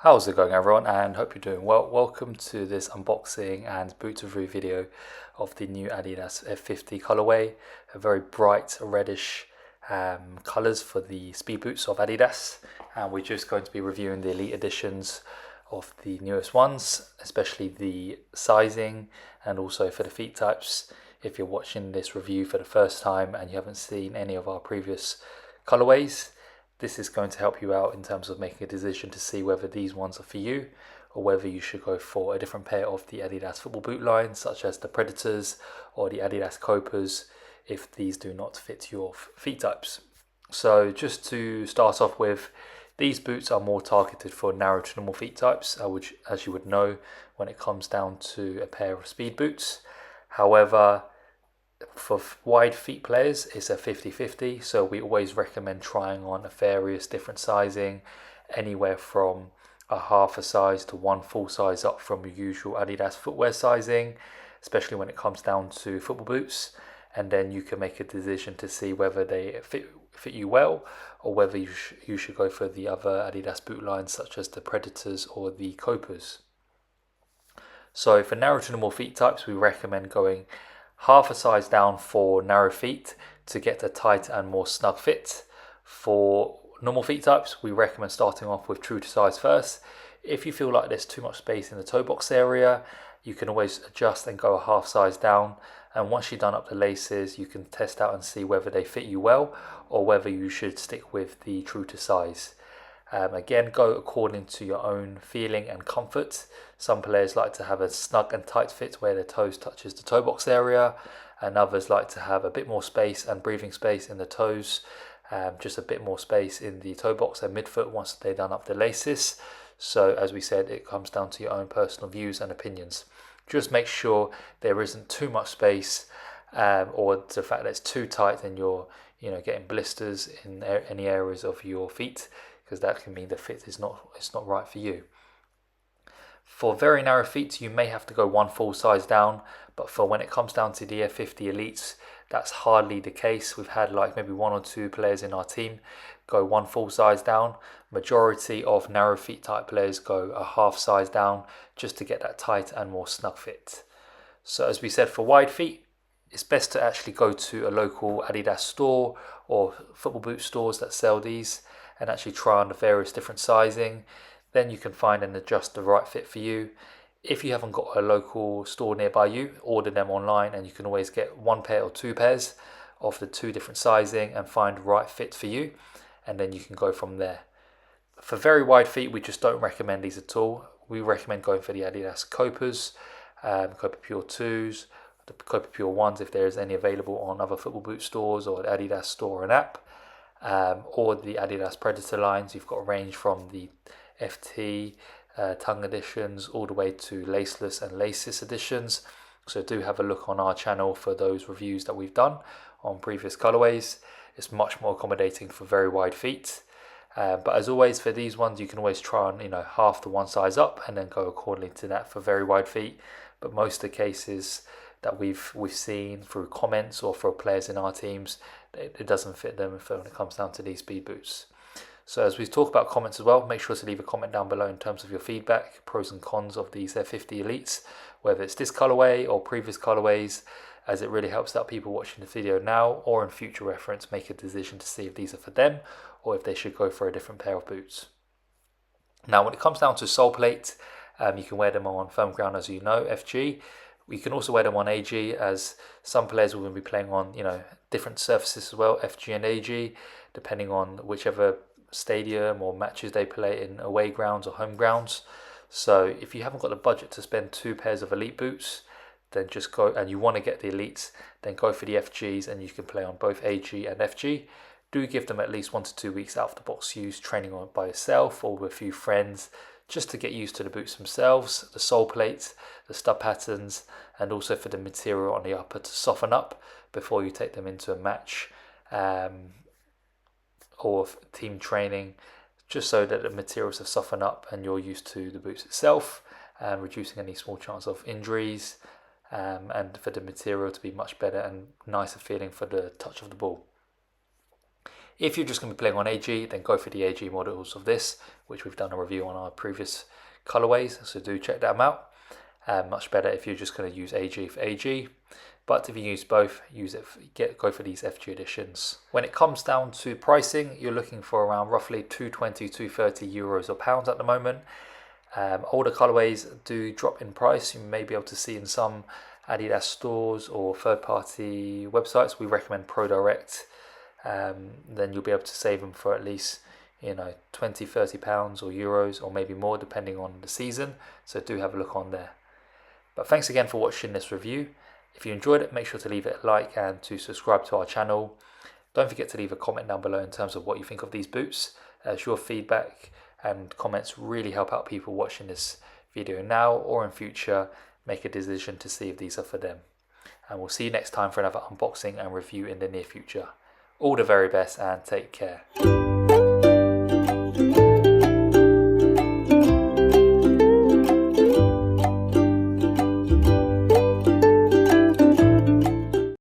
How's it going, everyone, and hope you're doing well. Welcome to this unboxing and boot review video of the new Adidas F50 colorway. A very bright reddish colors for the speed boots of Adidas, and we're just going to be reviewing the elite editions of the newest ones, especially the sizing and also for the feet types. If you're watching this review for the first time and you haven't seen any of our previous colorways, this is going to help you out in terms of making a decision to see whether these ones are for you or whether you should go for a different pair of the Adidas football boot line, such as the Predators or the Adidas Copas, if these do not fit your feet types. So just to start off with, these boots are more targeted for narrow to normal feet types, which, as you would know, when it comes down to a pair of speed boots. However, for wide feet players, it's a 50-50, so we always recommend trying on various different sizing, anywhere from a half a size to one full size up from your usual Adidas footwear sizing, especially when it comes down to football boots. And then you can make a decision to see whether they fit you well or whether you should go for the other Adidas boot lines such as the Predators or the Copas. So for narrow to normal feet types, we recommend going half a size down for narrow feet to get a tight and more snug fit. For normal feet types, we recommend starting off with true to size first. If you feel like there's too much space in the toe box area, you can always adjust and go a half size down. And once you've done up the laces, you can test out and see whether they fit you well or whether you should stick with the true to size. Again, go according to your own feeling and comfort. Some players like to have a snug and tight fit where their toes touches the toe box area, and others like to have a bit more space and breathing space in the toes, just a bit more space in the toe box and midfoot once they've done up the laces. So as we said, it comes down to your own personal views and opinions. Just make sure there isn't too much space, or the fact that it's too tight and you're getting blisters in any areas of your feet, because that can mean the fit is not right for you. For very narrow feet, you may have to go one full size down, but for when it comes down to the F50 Elites, that's hardly the case. We've had like maybe one or two players in our team go one full size down. Majority of narrow feet type players go a half size down just to get that tight and more snug fit. So as we said, for wide feet, it's best to actually go to a local Adidas store or football boot stores that sell these and actually try on the various different sizing. Then you can find and adjust the right fit for you. If you haven't got a local store nearby you, order them online and you can always get one pair or two pairs of the two different sizing and find the right fit for you, and then you can go from there. For very wide feet, we just don't recommend these at all. We recommend going for the Adidas Copas, Copa Pure 2s, the Copa Pure 1s if there is any available on other football boot stores or the Adidas store and app. Or the Adidas Predator lines. You've got a range from the FT tongue editions all the way to laceless and laceless editions. So do have a look on our channel for those reviews that we've done on previous colorways. It's much more accommodating for very wide feet. But as always, for these ones, you can always try on half the one size up and then go accordingly to that for very wide feet. But most of the cases that we've seen through comments or for players in our teams, it doesn't fit them when it comes down to these speed boots. So as we talk about comments as well, make sure to leave a comment down below in terms of your feedback, pros and cons of these F50 Elites, whether it's this colorway or previous colorways, as it really helps out people watching the video now or in future reference make a decision to see if these are for them or if they should go for a different pair of boots. Now when it comes down to sole plate, you can wear them on firm ground, as you know, FG. You can also wear them on AG, as some players will be playing on different surfaces as well, FG and AG, depending on whichever stadium or matches they play in, away grounds or home grounds. So if you haven't got the budget to spend two pairs of elite boots, then just go, and you want to get the elites, then go for the FGs and you can play on both AG and FG. Do give them at least 1 to 2 weeks out of the box use, training on it by yourself or with a few friends, just to get used to the boots themselves, the sole plates, the stud patterns, and also for the material on the upper to soften up before you take them into a match or team training, just so that the materials have softened up and you're used to the boots itself, and reducing any small chance of injuries, and for the material to be much better and nicer feeling for the touch of the ball. If you're just going to be playing on AG, then go for the AG models of this, which we've done a review on our previous colorways, so do check them out. Much better if you're just going to use AG for AG. But if you use both, go for these FG editions. When it comes down to pricing, you're looking for around roughly 220, 230 euros or pounds at the moment. Older colorways do drop in price. You may be able to see in some Adidas stores or third-party websites. We recommend ProDirect. Then you'll be able to save them for at least 20, 30 pounds or euros, or maybe more depending on the season. So do have a look on there. But thanks again for watching this review. If you enjoyed it, make sure to leave it a like and to subscribe to our channel. Don't forget to leave a comment down below in terms of what you think of these boots, as your feedback and comments really help out people watching this video now or in future make a decision to see if these are for them. And we'll see you next time for another unboxing and review in the near future. All the very best and take care.